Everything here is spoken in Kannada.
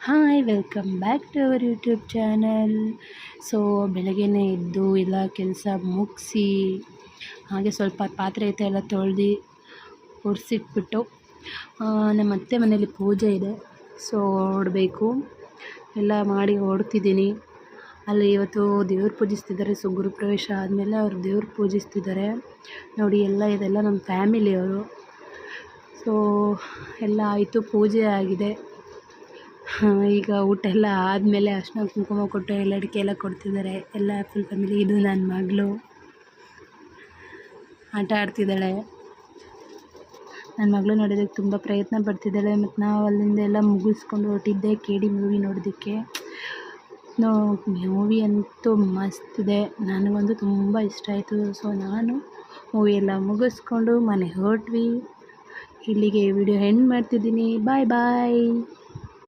Hi welcome back to our YouTube channel. So ಬೆಳಗ್ಗೆನೇ ಎದ್ದು ಎಲ್ಲ ಕೆಲಸ ಮುಗಿಸಿ ಹಾಗೆ ಸ್ವಲ್ಪ ಪಾತ್ರೆ ಐತೆ ಎಲ್ಲ ತೊಳೆದು ಒರೆಸಿಟ್ಬಿಟ್ಟು ನಮ್ಮ ಅತ್ತೆ ಮನೇಲಿ ಪೂಜೆ ಇದೆ. ಸೊ ಹೊರಡಬೇಕು, ಎಲ್ಲ ಮಾಡಿ ಹೊರಡ್ತಿದ್ದೀನಿ. ಅಲ್ಲಿ ಇವತ್ತು ದೇವ್ರು ಪೂಜಿಸ್ತಿದ್ದಾರೆ. ಸೊ ಗುರುಪ್ರವೇಶ ಆದಮೇಲೆ ಅವ್ರು ದೇವ್ರು ಪೂಜಿಸ್ತಿದ್ದಾರೆ ನೋಡಿ. ಇದೆಲ್ಲ ನಮ್ಮ ಫ್ಯಾಮಿಲಿಯವರು. ಸೊ ಎಲ್ಲ ಆಯಿತು, ಪೂಜೆ ಆಗಿದೆ. ಈಗ ಊಟ ಎಲ್ಲ ಆದಮೇಲೆ ಅರ್ಶಿನ ಕುಂಕುಮ ಕೊಟ್ಟು ಅಡಿಕೆ ಎಲ್ಲ ಕೊಡ್ತಿದ್ದಾರೆ. ಎಲ್ಲ ಫುಲ್ ಫ್ಯಾಮಿಲಿ. ಇದು ನನ್ನ ಮಗಳು ಆಟ ಆಡ್ತಿದ್ದಾಳೆ. ನನ್ನ ಮಗಳು ನೋಡೋದಕ್ಕೆ ತುಂಬ ಪ್ರಯತ್ನ ಪಡ್ತಿದ್ದಾಳೆ. ಮತ್ತು ನಾವು ಅಲ್ಲಿಂದ ಎಲ್ಲ ಮುಗಿಸ್ಕೊಂಡು ಹೊರಟಿದ್ದೆ KD ಮೂವಿ ನೋಡೋದಕ್ಕೆ. ಮೂವಿ ಅಂತೂ ಮಸ್ತಿದೆ, ನನಗಂತೂ ತುಂಬ ಇಷ್ಟ ಆಯಿತು. ಸೊ ನಾನು ಮೂವಿ ಎಲ್ಲ ಮುಗಿಸ್ಕೊಂಡು ಮನೆಗೆ ಹೊರಟ್ವಿ. ಇಲ್ಲಿಗೆ ವಿಡಿಯೋ ಎಂಡ್ ಮಾಡ್ತಿದ್ದೀನಿ. ಬಾಯ್ ಬಾಯ್.